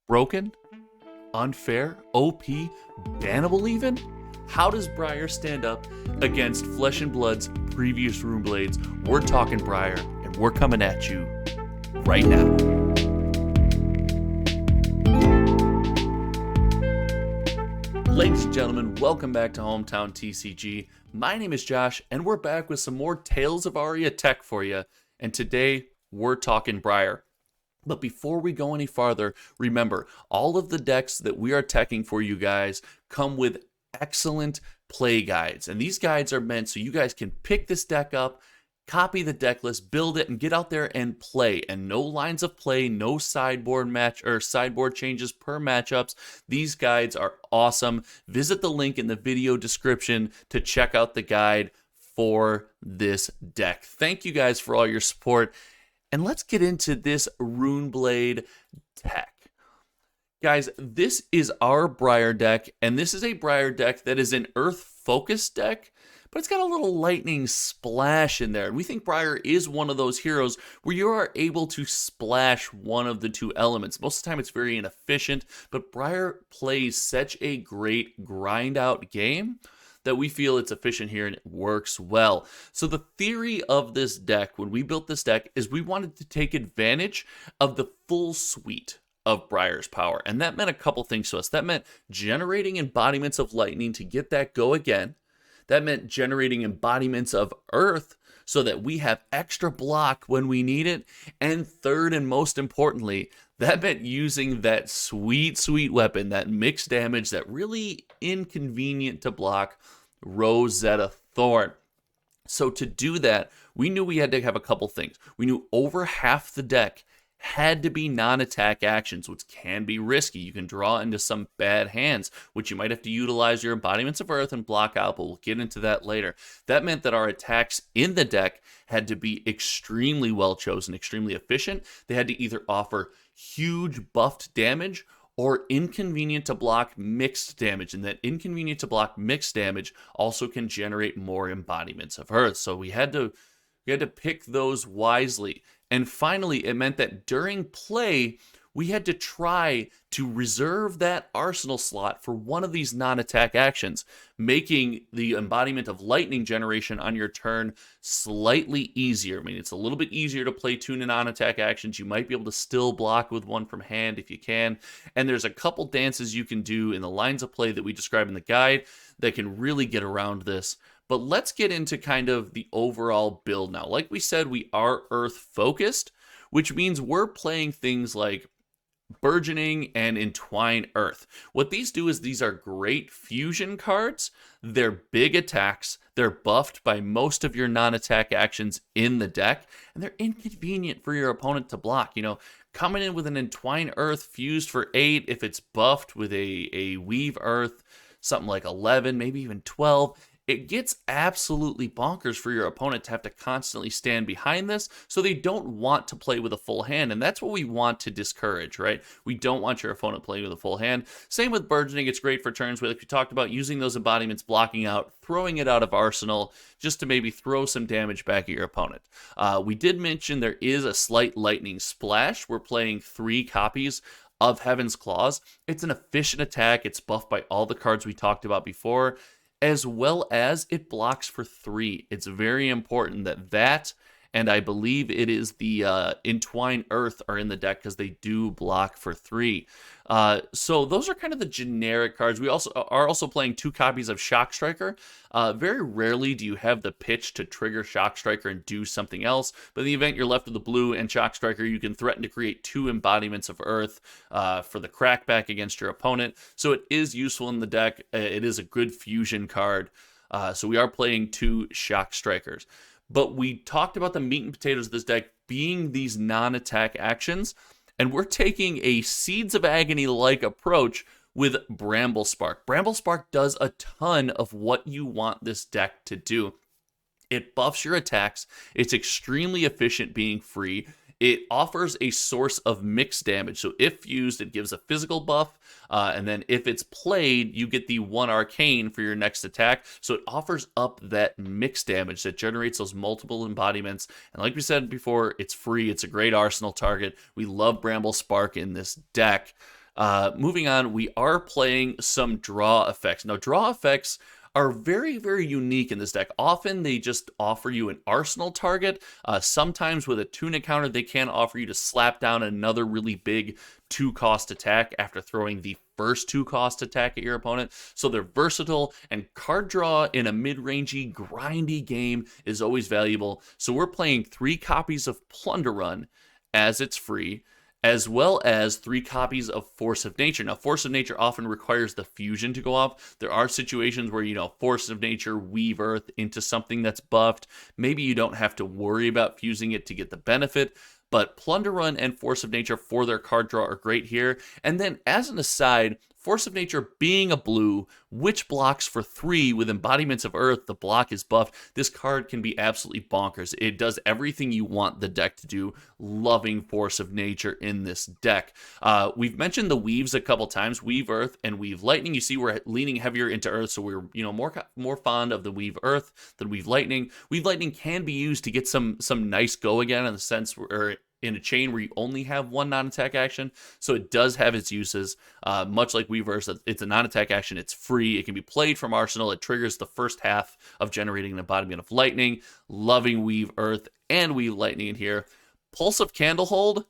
Broken? Unfair? OP? Bannable even? How does Briar stand up against Flesh and Blood's previous Rune Blades? We're talking Briar, and we're coming at you right now. Ladies and gentlemen, welcome back to Hometown TCG. My name is Josh, and we're back with some more Tales of Aria tech for you. And today, we're talking Briar. But before we go any farther, remember, all of the decks that we are teching for you guys come with excellent play guides. And these guides are meant so you guys can pick this deck up, copy the deck list, build it, and get out there and play. And no lines of play, no sideboard changes per matchups. These guides are awesome. Visit the link in the video description to check out the guide for this deck. Thank you guys for all your support. And let's get into this Runeblade tech. Guys, this is our Briar deck, and this is a Briar deck that is an Earth-focused deck, but it's got a little lightning splash in there. And we think Briar is one of those heroes where you are able to splash one of the two elements. Most of the time it's very inefficient, but Briar plays such a great grind-out game that we feel it's efficient here and it works well. So the theory of this deck, when we built this deck, is we wanted to take advantage of the full suite of Briar's power. And that meant a couple things to us. That meant generating embodiments of lightning to get that go again. That meant generating embodiments of earth so that we have extra block when we need it. And third and most importantly, that meant using that sweet, sweet weapon, that mixed damage, that really inconvenient to block Rosetta Thorn. So to do that, we knew we had to have a couple things. We knew over half the deck had to be non-attack actions, which can be risky. You can draw into some bad hands, which you might have to utilize your embodiments of earth and block out, but we'll get into that later. That meant that our attacks in the deck had to be extremely well chosen, extremely efficient. They had to either offer huge buffed damage or inconvenient to block mixed damage, and that inconvenient to block mixed damage also can generate more embodiments of earth. So we had to pick those wisely. And finally, it meant that during play, we had to try to reserve that arsenal slot for one of these non-attack actions, making the embodiment of lightning generation on your turn slightly easier. I mean, it's a little bit easier to play two non-attack actions. You might be able to still block with one from hand if you can. And there's a couple dances you can do in the lines of play that we describe in the guide that can really get around this. But let's get into kind of the overall build now. Like we said, we are Earth focused, which means we're playing things like Burgeoning and Entwine Earth. What these do is these are great fusion cards. They're big attacks. They're buffed by most of your non-attack actions in the deck, and they're inconvenient for your opponent to block. You know, coming in with an Entwine Earth fused for 8, if it's buffed with a Weave Earth, something like 11, maybe even 12, it gets absolutely bonkers for your opponent to have to constantly stand behind this, so they don't want to play with a full hand, and that's what we want to discourage, right? We don't want your opponent playing with a full hand. Same with Burgeoning. It's great for turns where, like we talked about, using those embodiments, blocking out, throwing it out of arsenal, just to maybe throw some damage back at your opponent. We did mention there is a slight lightning splash. We're playing 3 copies of Heaven's Claws. It's an efficient attack. It's buffed by all the cards we talked about before, as well as it blocks for 3. It's very important that and I believe it is the Entwine Earth are in the deck because they do block for 3. So those are kind of the generic cards. We are also playing 2 copies of Shock Striker. Very rarely do you have the pitch to trigger Shock Striker and do something else, but in the event you're left with the blue and Shock Striker, you can threaten to create 2 embodiments of Earth for the crackback against your opponent. So it is useful in the deck. It is a good fusion card. So we are playing 2 Shock Strikers. But we talked about the meat and potatoes of this deck being these non-attack actions, and we're taking a Seeds of Agony-like approach with Bramble Spark. Bramble Spark does a ton of what you want this deck to do. It buffs your attacks. It's extremely efficient being free. It offers a source of mixed damage. So if used, it gives a physical buff. And then if it's played, you get the 1 arcane for your next attack. So it offers up that mixed damage that generates those multiple embodiments. And like we said before, it's free. It's a great arsenal target. We love Bramble Spark in this deck. Moving on, we are playing some draw effects. Now, draw effects are very, very unique in this deck. Often they just offer you an arsenal target. Sometimes with a tunic counter, they can offer you to slap down another really big 2-cost attack after throwing the first 2-cost attack at your opponent. So they're versatile, and card draw in a mid-rangey, grindy game is always valuable. So we're playing 3 copies of Plunder Run as it's free, as well as 3 copies of Force of Nature. Now, Force of Nature often requires the fusion to go off. There are situations where, Force of Nature, weave Earth into something that's buffed. Maybe you don't have to worry about fusing it to get the benefit, but Plunder Run and Force of Nature for their card draw are great here. And then, as an aside, Force of Nature being a blue, which blocks for 3 with Embodiments of Earth, the block is buffed. This card can be absolutely bonkers. It does everything you want the deck to do. Loving Force of Nature in this deck. We've mentioned the weaves a couple times, Weave Earth and Weave Lightning. You see we're leaning heavier into Earth, so we're more fond of the Weave Earth than Weave Lightning. Weave Lightning can be used to get some nice go again, in the sense where in a chain where you only have 1 non-attack action, so it does have its uses. Much like Weaverse, it's a non-attack action, it's free, it can be played from Arsenal, it triggers the first half of generating an embodiment of lightning. Loving Weave Earth and Weave Lightning in here. Pulse of Candlehold,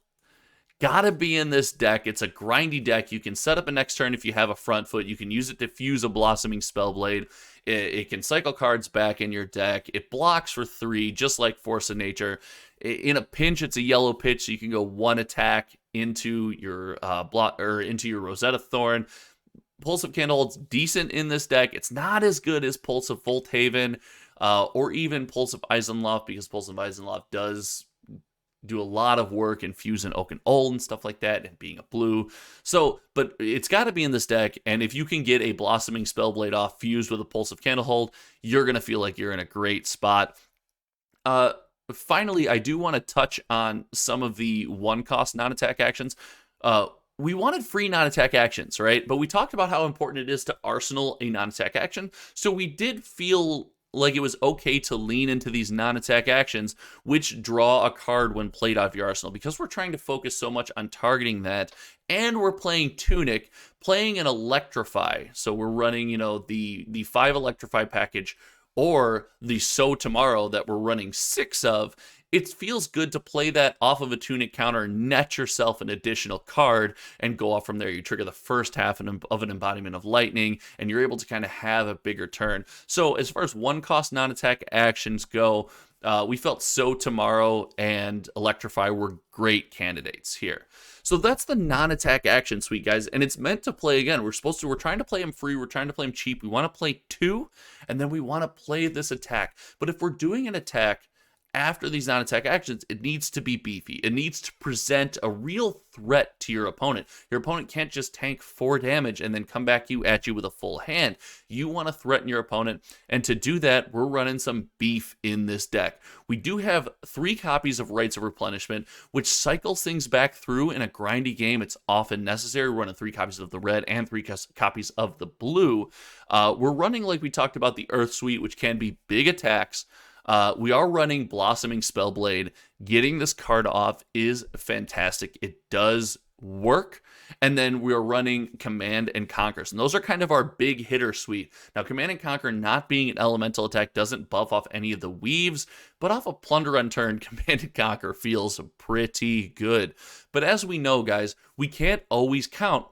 gotta be in this deck. It's a grindy deck. You can set up a next turn if you have a front foot. You can use it to fuse a Blossoming Spellblade. It can cycle cards back in your deck. It blocks for 3, just like Force of Nature. In a pinch, it's a yellow pitch, so you can go 1 attack into your into your Rosetta Thorn. Pulse of Candlehold's decent in this deck. It's not as good as Pulse of Volthaven or even Pulse of Eisenloft, because Pulse of Eisenloft does do a lot of work in fusing Oaken Old and stuff like that, and being a blue. So, but it's got to be in this deck, and if you can get a Blossoming Spellblade off fused with a Pulse of Candlehold, you're going to feel like you're in a great spot. Finally, I do want to touch on some of the 1-cost non-attack actions. We wanted free non-attack actions, right? But we talked about how important it is to arsenal a non-attack action, so we did feel like it was okay to lean into these non-attack actions, which draw a card when played out of your arsenal, because we're trying to focus so much on targeting that, and we're playing Tunic, playing an Electrify. So we're running, the 5 Electrify package, or the So Tomorrow that we're running 6 of. It feels good to play that off of a Tunic counter, net yourself an additional card, and go off from there. You trigger the first half of an Embodiment of Lightning, and you're able to kind of have a bigger turn. So as far as 1-cost non-attack actions go, we felt So Tomorrow and Electrify were great candidates here. So that's the non-attack action suite, guys, and it's meant to play, again, we're trying to play them free, we're trying to play them cheap, we want to play 2, and then we want to play this attack. But if we're doing an attack after these non-attack actions, it needs to be beefy. It needs to present a real threat to your opponent. Your opponent can't just tank 4 damage and then come back at you with a full hand. You want to threaten your opponent, and to do that, we're running some beef in this deck. We do have 3 copies of Rites of Replenishment, which cycles things back through. In a grindy game, it's often necessary. We're running 3 copies of the red and 3 copies of the blue. We're running, like we talked about, the Earth Suite, which can be big attacks. We are running Blossoming Spellblade. Getting this card off is fantastic. It does work. And then we're running Command and Conquer. And those are kind of our big hitter suite. Now, Command and Conquer, not being an elemental attack, doesn't buff off any of the weaves, but off a Plunder Run turn, Command and Conquer feels pretty good. But as we know, guys, we can't always count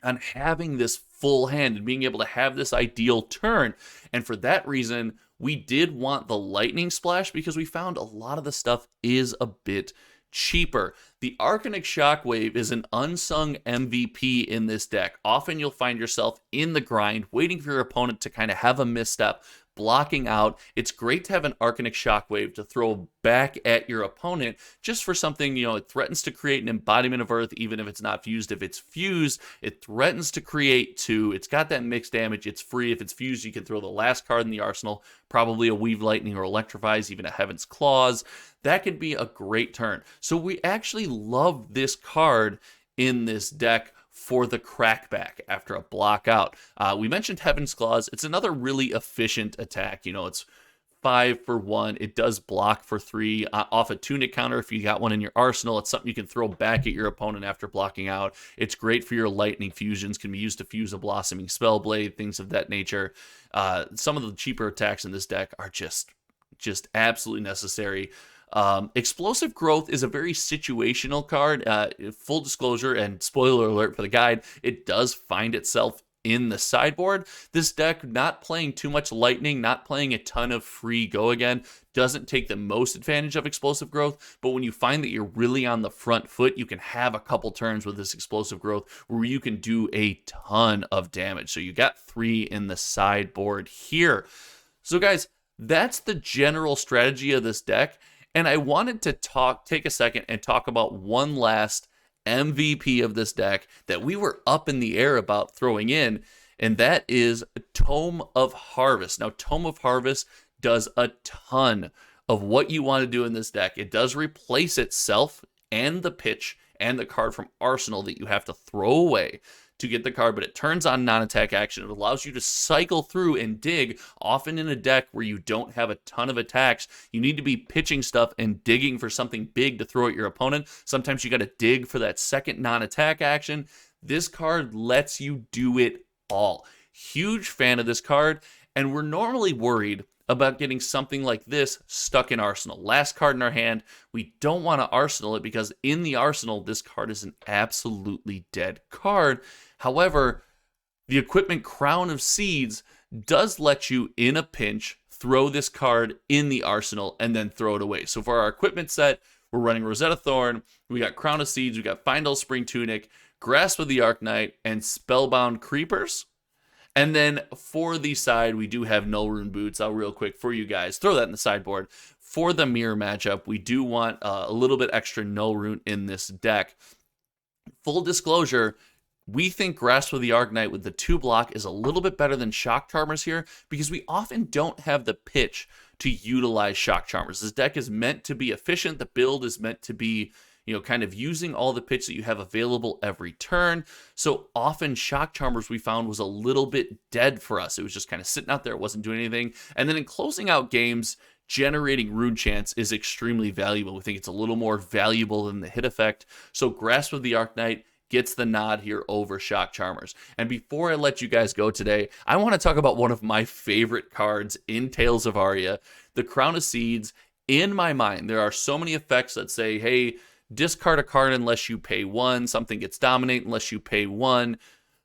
on having this full hand and being able to have this ideal turn. And for that reason, we did want the Lightning Splash, because we found a lot of the stuff is a bit cheaper. The Arcanic Shockwave is an unsung MVP in this deck. Often you'll find yourself in the grind, waiting for your opponent to kind of have a misstep, blocking out. It's great to have an Arcanic Shockwave to throw back at your opponent, just for something, it threatens to create an Embodiment of Earth, even if it's not fused. If it's fused, it threatens to create 2. It's got that mixed damage. It's free. If it's fused, you can throw the last card in the arsenal, probably a Weave Lightning or Electrifies, even a Heaven's Claws. That could be a great turn. So we actually love this card in this deck for the crackback after a block out. We mentioned Heaven's Claws. It's another really efficient attack. It's 5 for 1. It does block for 3 off a tunic counter. If you got one in your arsenal, it's something you can throw back at your opponent after blocking out. It's great for your lightning fusions, can be used to fuse a blossoming spellblade, things of that nature. Some of the cheaper attacks in this deck are just absolutely necessary. Explosive Growth is a very situational card. Full disclosure and spoiler alert for the guide, it does find itself in the sideboard. This deck, not playing too much lightning, not playing a ton of free go again, doesn't take the most advantage of Explosive Growth, but when you find that you're really on the front foot, you can have a couple turns with this Explosive Growth where you can do a ton of damage. So you got 3 in the sideboard here. So guys, that's the general strategy of this deck, and I wanted to take a second and talk about one last MVP of this deck that we were up in the air about throwing in, and that is Tome of Harvest. Now, Tome of Harvest does a ton of what you want to do in this deck. It does replace itself and the pitch and the card from Arsenal that you have to throw away to get the card, but it turns on non-attack action. It allows you to cycle through and dig, often in a deck where you don't have a ton of attacks. You need to be pitching stuff and digging for something big to throw at your opponent. Sometimes you got to dig for that second non-attack action. This card lets you do it all. Huge fan of this card, and we're normally worried about getting something like this stuck in Arsenal. Last card in our hand, we don't want to Arsenal it because in the Arsenal, this card is an absolutely dead card. However, the equipment Crown of Seeds does let you, in a pinch, throw this card in the Arsenal and then throw it away. So for our equipment set, we're running Rosetta Thorn, we got Crown of Seeds, we got Fyendal Spring Tunic, Grasp of the Arknight, and Spellbound Creepers. And then for the side, we do have Null Rune Boots. I'll real quick for you guys throw that in the sideboard. For the mirror matchup, we do want a little bit extra Null Rune in this deck. Full disclosure, we think Grasp of the Arknight with the 2 block is a little bit better than Shock Charmers here because we often don't have the pitch to utilize Shock Charmers. This deck is meant to be efficient. The build is meant to be, kind of using all the pitch that you have available every turn. So often Shock Charmers we found was a little bit dead for us. It was just kind of sitting out there. It wasn't doing anything. And then in closing out games, generating Rune Chance is extremely valuable. We think it's a little more valuable than the hit effect. So Grasp of the Arknight gets the nod here over Shock Charmers. And before I let you guys go today, I want to talk about one of my favorite cards in Tales of Aria, the Crown of Seeds. In my mind, there are so many effects that say, hey, discard a card unless you pay 1, something gets dominate unless you pay 1.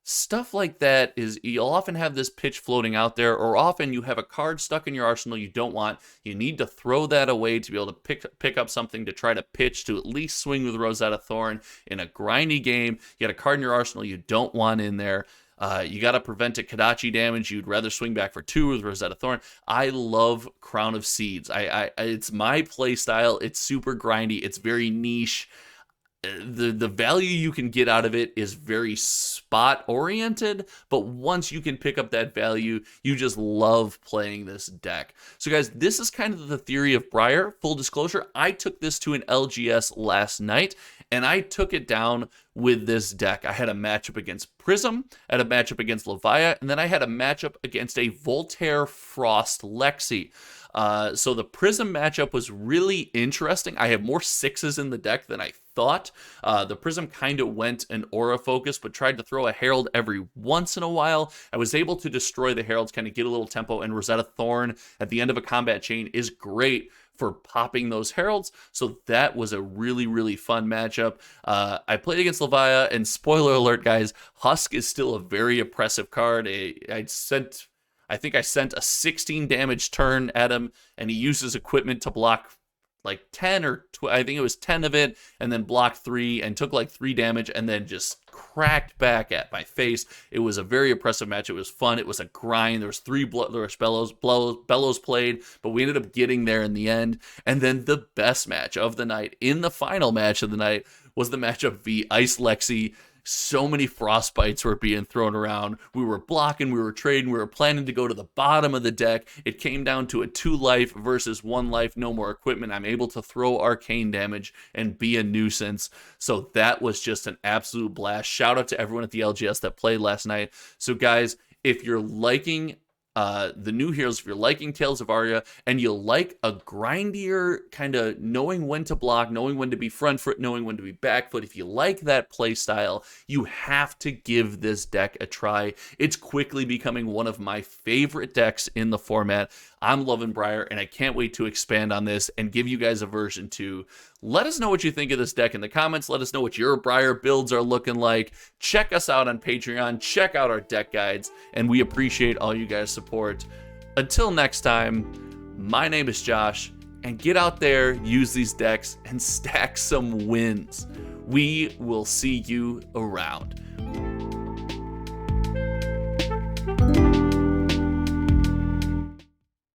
Stuff like that is, you'll often have this pitch floating out there, or often you have a card stuck in your arsenal you don't want. You need to throw that away to be able to pick up something to try to pitch to at least swing with Rosetta Thorn in a grindy game. You got a card in your arsenal you don't want in there. You got to prevent a Kadachi damage. You'd rather swing back for 2 with Rosetta Thorn. I love Crown of Seeds. It's my play style. It's super grindy. It's very niche. The value you can get out of it is very spot oriented, but once you can pick up that value, you just love playing this deck. So guys, this is kind of the theory of Briar. Full disclosure, I took this to an LGS last night, and I took it down with this deck. I had a matchup against Prism, I had a matchup against Levia, and then I had a matchup against a Voltaire Frost Lexi. So the Prism matchup was really interesting. I have more 6s in the deck than I thought. The Prism kind of went an aura focus, but tried to throw a Herald every once in a while. I was able to destroy the Heralds, kind of get a little tempo, and Rosetta Thorn at the end of a combat chain is great for popping those Heralds. So that was a really, really fun matchup. I played against Levia, and spoiler alert, guys, Husk is still a very oppressive card. I think I sent a 16 damage turn at him, and he used his equipment to block like 10 or I think it was 10 of it, and then blocked 3 and took like 3 damage and then just cracked back at my face. It was a very oppressive match. It was fun. It was a grind. There was 3 bellows played, but we ended up getting there in the end. And then the best match of the night, in the final match of the night, was the matchup v Ice Lexi. So many frostbites were being thrown around. We were blocking, we were trading, we were planning to go to the bottom of the deck. It came down to a 2 life versus 1 life, no more equipment. I'm able to throw arcane damage and be a nuisance. So that was just an absolute blast. Shout out to everyone at the LGS that played last night. So guys, if you're liking the new heroes, if you're liking Tales of Aria and you like a grindier kind of knowing when to block, knowing when to be front foot, knowing when to be back foot, if you like that play style, you have to give this deck a try. It's quickly becoming one of my favorite decks in the format. I'm loving Briar, and I can't wait to expand on this and give you guys a version 2. Let us know what you think of this deck in the comments. Let us know what your Briar builds are looking like. Check us out on Patreon. Check out our deck guides, and we appreciate all you guys' support. Until next time, my name is Josh, and get out there, use these decks, and stack some wins. We will see you around.